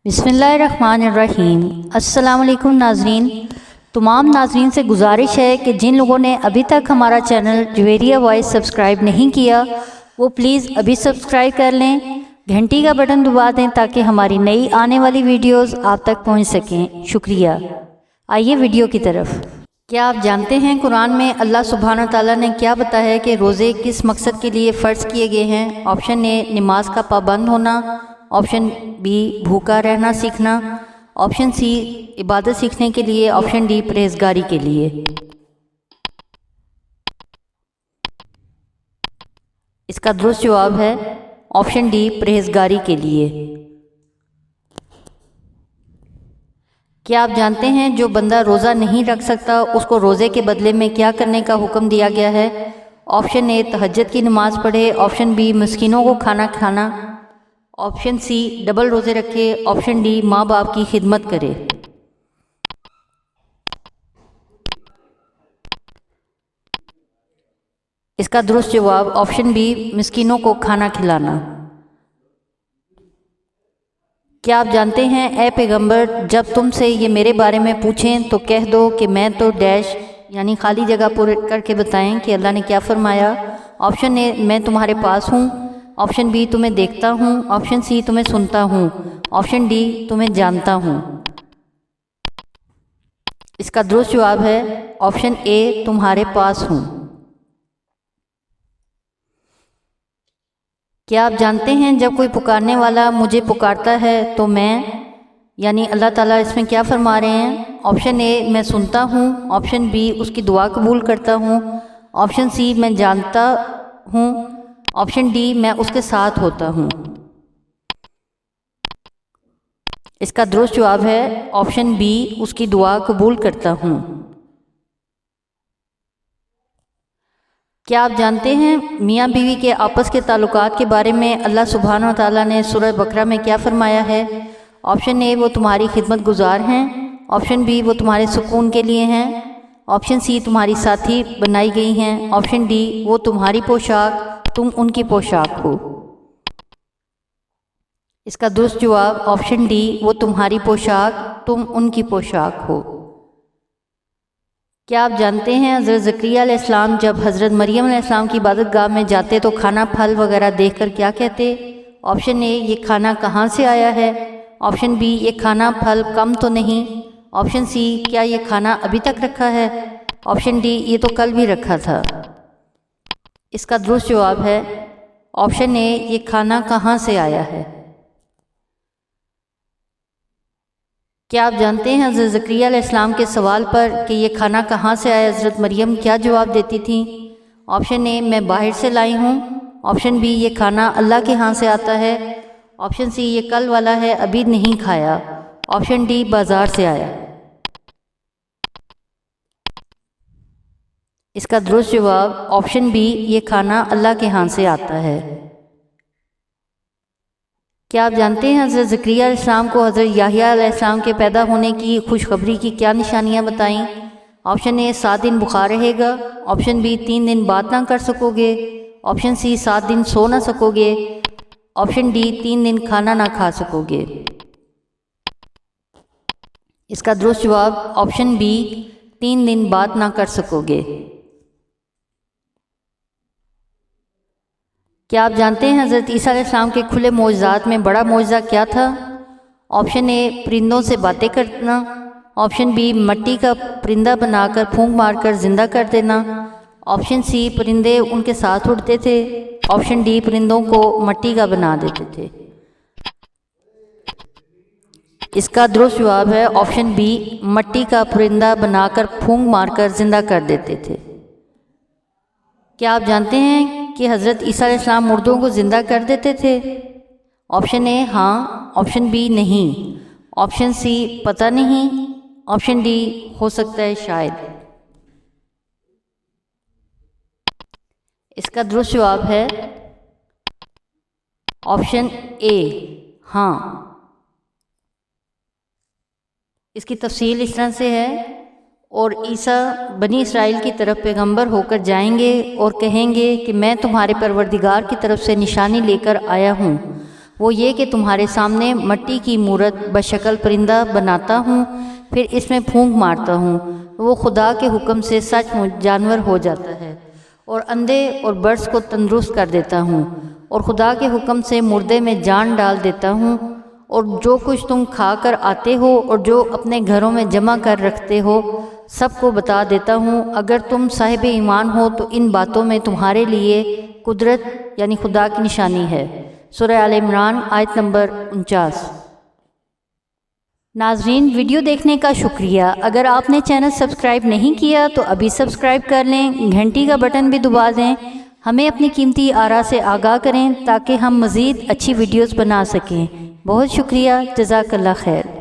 बिस्मिल्लाहिर्रहमानिर्रहीम। अस्सलाम वालेकुम नाज़रीन। तमाम नाज़रीन से गुजारिश है कि जिन लोगों ने अभी तक हमारा चैनल जुवेरिया वॉइस सब्सक्राइब नहीं किया वो प्लीज़ अभी सब्सक्राइब कर लें, घंटी का बटन दबा दें ताकि हमारी नई आने वाली वीडियोस आप तक पहुंच सकें। शुक्रिया। आइए वीडियो की तरफ। क्या आप जानते हैं कुरान में अल्लाह सुब्हानहू तआला ने क्या बताया है कि रोज़े किस मकसद के लिए फ़र्ज़ किए गए हैं? ऑप्शन ए नमाज का पाबंद होना, ऑप्शन बी भूखा रहना सीखना, ऑप्शन सी इबादत सीखने के लिए, ऑप्शन डी परहेज़गारी के लिए। इसका दुरुस्त जवाब है ऑप्शन डी परहेज़गारी के लिए। क्या आप जानते हैं जो बंदा रोज़ा नहीं रख सकता उसको रोज़े के बदले में क्या करने का हुक्म दिया गया है? ऑप्शन ए तहज्जुद की नमाज़ पढ़े, ऑप्शन बी मिस्कीनों को खाना खाना, ऑप्शन सी डबल रोज़े रखे, ऑप्शन डी माँ बाप की खिदमत करे। इसका दुरुस्त जवाब ऑप्शन बी मिस्कीनों को खाना खिलाना। क्या आप जानते हैं ए पैगंबर जब तुमसे ये मेरे बारे में पूछें तो कह दो कि मैं तो डैश यानी खाली जगह पूरे करके बताएं कि अल्लाह ने क्या फरमाया? ऑप्शन ए मैं तुम्हारे पास हूँ, ऑप्शन बी तुम्हें देखता हूँ, ऑप्शन सी तुम्हें सुनता हूँ, ऑप्शन डी तुम्हें जानता हूँ। इसका दुरुस्त जवाब है ऑप्शन ए तुम्हारे पास हूँ। क्या आप जानते हैं जब कोई पुकारने वाला मुझे पुकारता है तो मैं यानी अल्लाह ताला इसमें क्या फरमा रहे हैं? ऑप्शन ए मैं सुनता हूँ, ऑप्शन बी उसकी दुआ कबूल करता हूँ, ऑप्शन सी मैं जानता हूँ, ऑप्शन डी मैं उसके साथ होता हूँ। इसका दुरुस्त जवाब है ऑप्शन बी उसकी दुआ कबूल करता हूँ। क्या आप जानते हैं मियाँ बीवी के आपस के ताल्लुकात के बारे में अल्लाह सुब्हानहू तआला ने सूरह बकरा में क्या फरमाया है? ऑप्शन ए वो तुम्हारी खिदमत गुजार हैं, ऑप्शन बी वो तुम्हारे सुकून के लिए हैं, ऑप्शन सी तुम्हारी साथी बनाई गई हैं, ऑप्शन डी वो तुम्हारी पोशाक तुम उनकी पोशाक हो। इसका दुरुस्त जवाब ऑप्शन डी वो तुम्हारी पोशाक तुम उनकी पोशाक हो। क्या आप जानते हैं हज़रत ज़करिया अलैहिस्सलाम जब हज़रत मरियम अलैहिस्सलाम की इबादत गाह में जाते तो खाना फल वगैरह देखकर क्या कहते? ऑप्शन ए ये खाना कहाँ से आया है, ऑप्शन बी ये खाना फल कम तो नहीं, ऑप्शन सी क्या ये खाना अभी तक रखा है, ऑप्शन डी ये तो कल भी रखा था। इसका दुरुस्त जवाब है ऑप्शन ए ये खाना कहाँ से आया है। क्या आप जानते हैं हज़रत ज़करिया अलैहिस्सलाम के सवाल पर कि ये खाना कहाँ से आया हज़रत मरियम क्या जवाब देती थी? ऑप्शन ए मैं बाहर से लाई हूँ, ऑप्शन बी ये खाना अल्लाह के यहाँ से आता है, ऑप्शन सी ये कल वाला है अभी नहीं खाया, ऑप्शन डी बाज़ार से आया। इसका दुरुस्त जवाब ऑप्शन बी ये खाना अल्लाह के यहाँ से आता है। क्या आप जानते हैं हज़रत ज़करिया अलैहिस्सलाम को हज़रत याहया अलैहिस्सलाम के पैदा होने की खुशखबरी की क्या निशानियां बताईं? ऑप्शन ए 7 दिन बुखार रहेगा, ऑप्शन बी 3 दिन बात ना कर सकोगे, ऑप्शन सी 7 दिन सो ना सकोगे, ऑप्शन डी 3 दिन खाना ना खा सकोगे। इसका दुरुस्त जवाब ऑप्शन बी 3 दिन बात ना कर सकोगे। क्या आप जानते हैं हज़रत ईसा अलैहिस्सलाम के खुले मौजज़ात में बड़ा मौजज़ा क्या था? ऑप्शन ए परिंदों से बातें करना, ऑप्शन बी मिट्टी का परिंदा बनाकर फूंक मारकर ज़िंदा कर देना, ऑप्शन सी परिंदे उनके साथ उड़ते थे, ऑप्शन डी परिंदों को मिट्टी का बना देते थे। इसका दुरुस्त जवाब है ऑप्शन बी मिट्टी का परिंदा बनाकर फूंक मारकर ज़िंदा कर देते थे। क्या आप जानते हैं कि हज़रत ईसा अलैहिस्सलाम मुर्दों को ज़िंदा कर देते थे? ऑप्शन ए हाँ, ऑप्शन बी नहीं, ऑप्शन सी पता नहीं, ऑप्शन डी हो सकता है शायद। इसका दुरुस्त जवाब है ऑप्शन ए हाँ। इसकी तफसील इस तरह से है और ईसा बनी इसराइल की तरफ पैगंबर होकर जाएंगे और कहेंगे कि मैं तुम्हारे परवरदिगार की तरफ से निशानी लेकर आया हूँ। وہ یہ کہ تمہارے سامنے مٹی کی مورت بشکل پرندہ بناتا ہوں، پھر اس میں پھونک مارتا ہوں، وہ خدا کے حکم سے سچ مچ جانور ہو جاتا ہے، اور اندھے اور برس کو تندرست کر دیتا ہوں، اور خدا کے حکم سے مردے میں جان ڈال دیتا ہوں، اور جو کچھ تم کھا کر آتے ہو اور جو اپنے گھروں میں جمع کر رکھتے ہو سب کو بتا دیتا ہوں۔ اگر تم صاحب ایمان ہو تو ان باتوں میں تمہارے لیے قدرت یعنی خدا کی نشانی ہے۔ سورہ آل عمران آیت نمبر 49۔ ناظرین، ویڈیو دیکھنے کا شکریہ۔ اگر آپ نے چینل سبسکرائب نہیں کیا تو ابھی سبسکرائب کر لیں، گھنٹی کا بٹن بھی دبا دیں، ہمیں اپنی قیمتی آراء سے آگاہ کریں تاکہ ہم مزید اچھی ویڈیوز بنا سکیں۔ بہت شکریہ، جزاک اللہ خیر۔